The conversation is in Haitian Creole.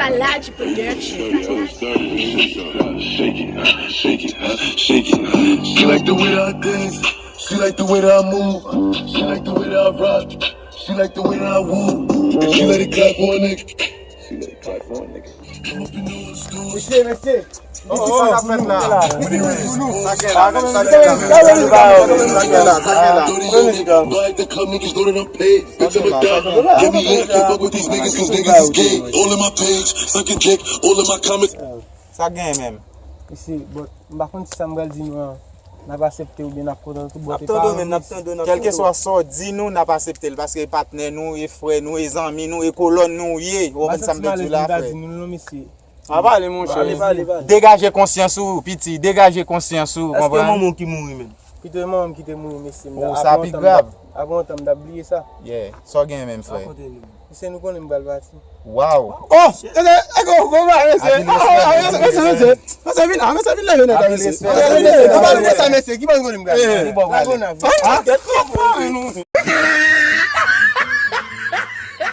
Pataje production. Shake it. She like the way that I dance. She like the way that I move. She like the way that I rock. She like the way that I woo. And she let it clap for a nigga. She let it clap for a nigga. Monsieur. Like the club niggas know that I'm paid. Bitch, I'm a dog. Give me lit, can't fuck with these niggas cause niggas is gay. All in my page, sucking dick, all in my comments. Ça gagne même. Ici, bon, par contre, si ça me dit nous, n'a pas accepté ou bien n'a pas tout boîte. Quel que soit ça, dis nous n'a pas accepté parce que partenaire nous, et frère nous, et amis nous, et colonne nous, on va ça me dit là. Ah va aller mon cher. Dégagez conscience ou petit, dégagez conscience ou comprends. Est-ce que maman qui mourit même? Puis maman qui te mourit monsieur. Oh, ça pique grave. Avant temps d'oublier ça. Yeah, ça gagne même frère. C'est nous connaissons balle parti. Wow. Oh, go va monsieur. Ça vient là monsieur. Ça vient là. Qui va nous me gagner?